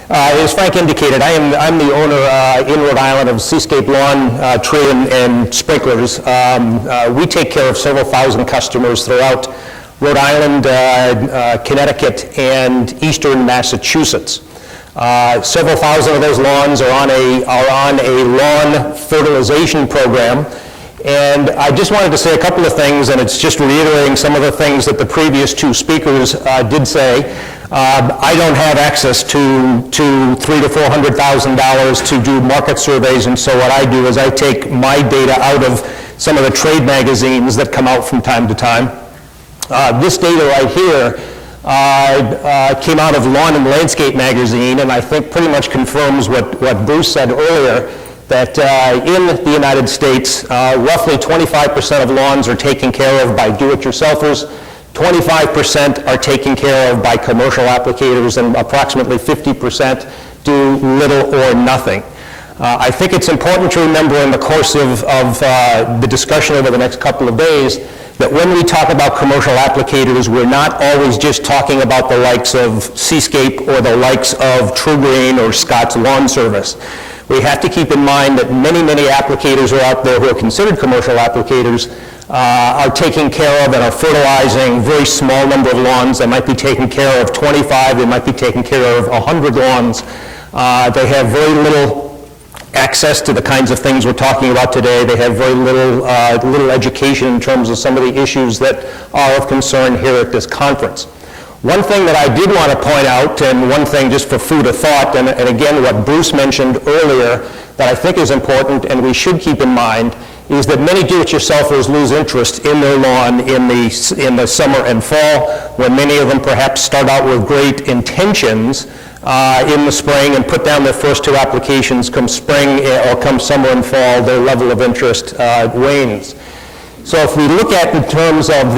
As Frank indicated, I'm the owner in Rhode Island of SeaScape Lawn, Tree, and Sprinklers. We take care of several thousand customers throughout Rhode Island, Connecticut, and eastern Massachusetts. Several thousand of those lawns are on a lawn fertilization program. And I just wanted to say a couple of things, and it's just reiterating some of the things that the previous two speakers did say. I don't have access to $300,000 to $400,000 to do market surveys, and so what I do is I take my data out of some of the trade magazines that come out from time to time. This data right here came out of Lawn and Landscape magazine, and I think pretty much confirms what Bruce said earlier, that in the United States, roughly 25% of lawns are taken care of by do-it-yourselfers, 25% are taken care of by commercial applicators, and approximately 50% do little or nothing. I think it's important to remember in the course of the discussion over the next couple of days that when we talk about commercial applicators, we're not always just talking about the likes of SeaScape or the likes of True Green or Scott's Lawn Service. We have to keep in mind that many, many applicators are out there who are considered commercial applicators, are taking care of and are fertilizing very small number of lawns. They might be taking care of 25, they might be taking care of 100 lawns. They have very little access to the kinds of things we're talking about today. They have very little education in terms of some of the issues that are of concern here at this conference. One thing that I did want to point out, and one thing just for food of thought, and again what Bruce mentioned earlier that I think is important and we should keep in mind, is that many do-it-yourselfers lose interest in their lawn in the summer and fall, when many of them perhaps start out with great intentions in the spring and put down their first two applications. Come spring or come summer and fall, their level of interest wanes. So if we look at in terms of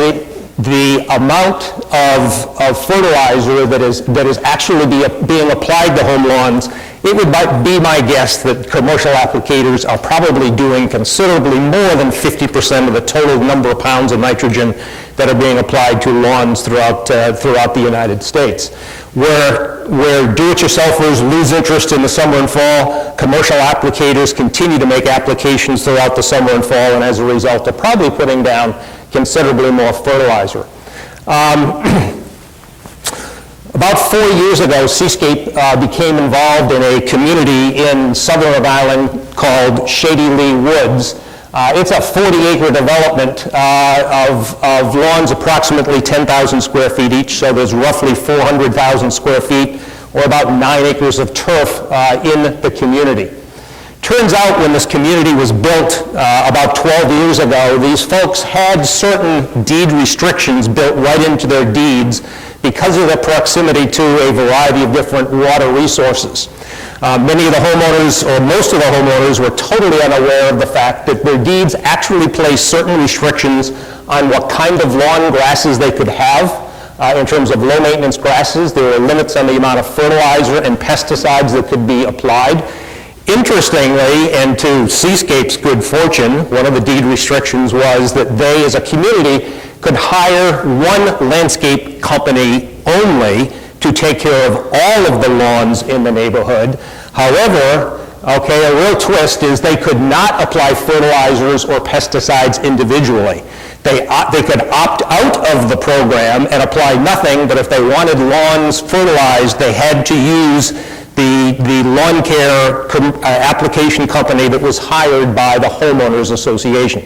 the amount of fertilizer that is actually being applied to home lawns, it would be my guess that commercial applicators are probably doing considerably more than 50% of the total number of pounds of nitrogen that are being applied to lawns throughout the United States. Where do-it-yourselfers lose interest in the summer and fall, commercial applicators continue to make applications throughout the summer and fall, and as a result are probably putting down considerably more fertilizer. About 4 years ago, SeaScape became involved in a community in southern Rhode Island called Shady Lee Woods. It's a 40-acre development of lawns, approximately 10,000 square feet each, so there's roughly 400,000 square feet, or about 9 acres of turf in the community. Turns out when this community was built about 12 years ago, these folks had certain deed restrictions built right into their deeds because of their proximity to a variety of different water resources. Many of the homeowners, or most of the homeowners, were totally unaware of the fact that their deeds actually placed certain restrictions on what kind of lawn grasses they could have. In terms of low maintenance grasses, there were limits on the amount of fertilizer and pesticides that could be applied. Interestingly, and to SeaScape's good fortune, one of the deed restrictions was that they, as a community, could hire one landscape company only to take care of all of the lawns in the neighborhood. However, a real twist is they could not apply fertilizers or pesticides individually. They could opt out of the program and apply nothing, but if they wanted lawns fertilized, they had to use the lawn care application company that was hired by the homeowners association.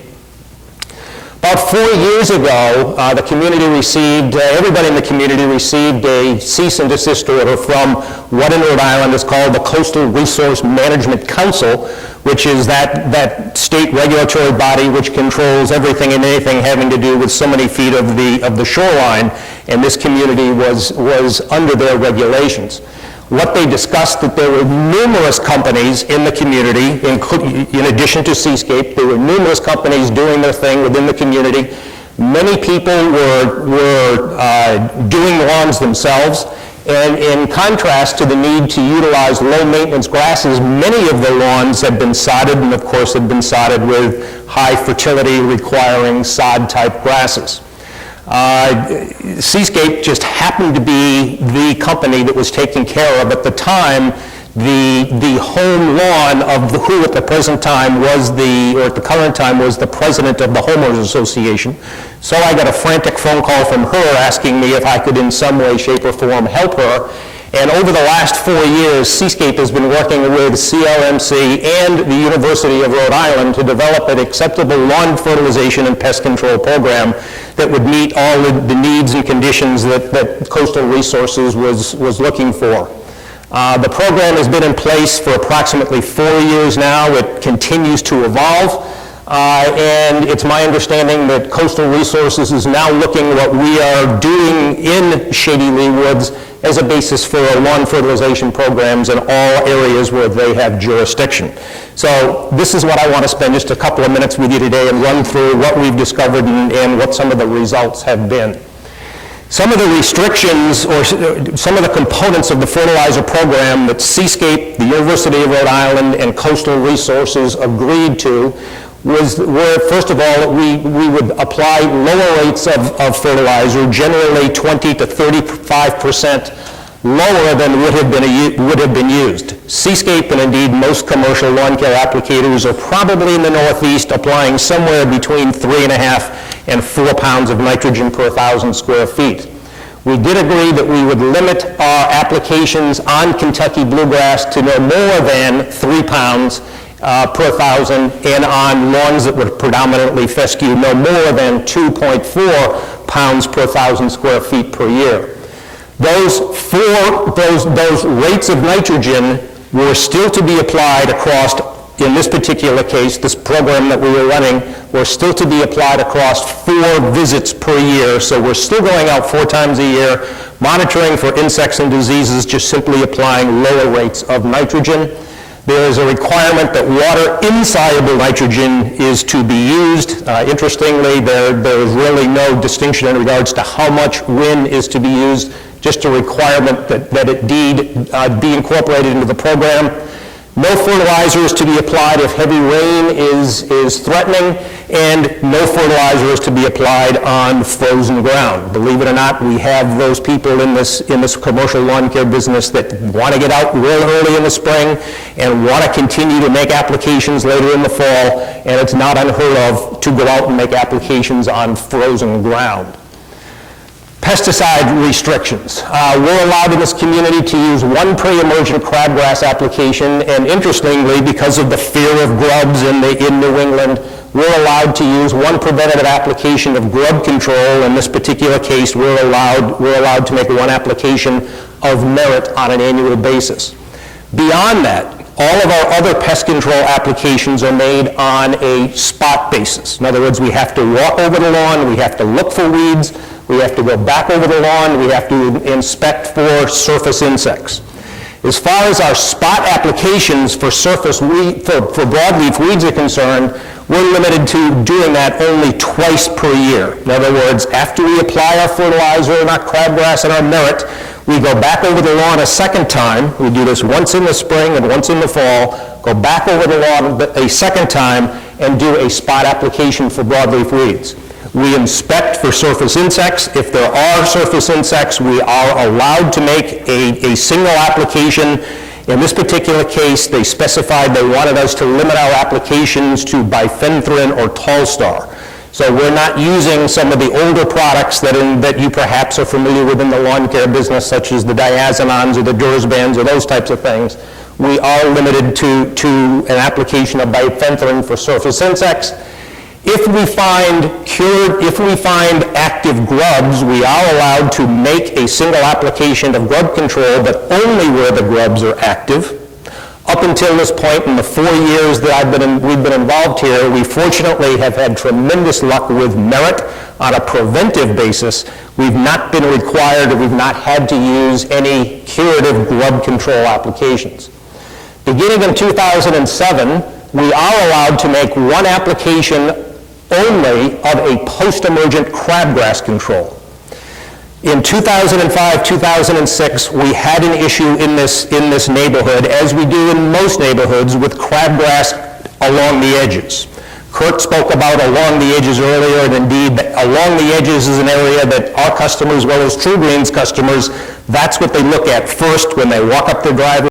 About 4 years ago, the community received, everybody in the community received a cease and desist order from what in Rhode Island is called the Coastal Resource Management Council, which is that state regulatory body which controls everything and anything having to do with so many feet of the shoreline, and this community was under their regulations. What they discussed, that there were numerous companies in the community, in addition to SeaScape, there were numerous companies doing their thing within the community. Many people were doing lawns themselves, and in contrast to the need to utilize low-maintenance grasses, many of the lawns had been sodded, and of course had been sodded with high fertility requiring sod-type grasses. SeaScape just happened to be the company that was taking care of, at the time, the home lawn of who at the present time was or at the current time was the president of the Homeowners Association. So I got a frantic phone call from her asking me if I could in some way, shape, or form help her. And over the last 4 years, SeaScape has been working with CLMC and the University of Rhode Island to develop an acceptable lawn fertilization and pest control program that would meet all the needs and conditions that Coastal Resources was looking for. The program has been in place for approximately 4 years now. It continues to evolve. And it's my understanding that Coastal Resources is now looking at what we are doing in Shady Lee Woods as a basis for lawn fertilization programs in all areas where they have jurisdiction. So this is what I want to spend just a couple of minutes with you today and run through what we've discovered and what some of the results have been. Some of the restrictions or some of the components of the fertilizer program that SeaScape, the University of Rhode Island, and Coastal Resources agreed to were, first of all, we would apply lower rates of fertilizer, generally 20 to 35% lower than would have been used. SeaScape and indeed most commercial lawn care applicators are probably in the Northeast applying somewhere between 3.5 and 4 pounds of nitrogen per 1,000 square feet. We did agree that we would limit our applications on Kentucky bluegrass to no more than 3 pounds per 1,000, and on lawns that would predominantly fescue no more than 2.4 pounds per 1,000 square feet per year. Those rates of nitrogen were still to be applied across, in this particular case, this program that we were running, were still to be applied across 4 visits per year. So we're still going out 4 times a year, monitoring for insects and diseases, just simply applying lower rates of nitrogen. There is a requirement that water-insoluble nitrogen is to be used. Interestingly, there is really no distinction in regards to how much WIN is to be used, just a requirement that it be incorporated into the program. No fertilizer is to be applied if heavy rain is threatening, and no fertilizer is to be applied on frozen ground. Believe it or not, we have those people in this commercial lawn care business that want to get out real early in the spring and want to continue to make applications later in the fall, and it's not unheard of to go out and make applications on frozen ground. Pesticide restrictions. We're allowed in this community to use 1 pre-emergent crabgrass application, and interestingly, because of the fear of grubs in New England, we're allowed to use 1 preventative application of grub control. In this particular case, we're allowed to make 1 application of merit on an annual basis. Beyond that, all of our other pest control applications are made on a spot basis. In other words, we have to walk over the lawn, we have to look for weeds, we have to go back over the lawn, we have to inspect for surface insects. As far as our spot applications for for broadleaf weeds are concerned, we're limited to doing that only twice per year. In other words, after we apply our fertilizer and our crabgrass and our merit, we go back over the lawn a second time. We do this once in the spring and once in the fall, go back over the lawn a second time and do a spot application for broadleaf weeds. We inspect for surface insects. If there are surface insects, we are allowed to make a single application. In this particular case, they specified they wanted us to limit our applications to bifenthrin or Tolstar. So we're not using some of the older products that you perhaps are familiar with in the lawn care business, such as the diazonons or the Dursbans or those types of things. We are limited to an application of bifenthrin for surface insects. If we find active grubs, we are allowed to make a single application of grub control, but only where the grubs are active. Up until this point, in the 4 years that we've been involved here, we fortunately have had tremendous luck with merit on a preventive basis. We've not been required, or we've not had to use any curative grub control applications. Beginning in 2007, we are allowed to make 1 application only of a post-emergent crabgrass control. In 2005, 2006, we had an issue in this neighborhood, as we do in most neighborhoods, with crabgrass along the edges. Kurt spoke about along the edges earlier, and indeed, along the edges is an area that our customers, as well as True Green's customers, that's what they look at first when they walk up their driveway.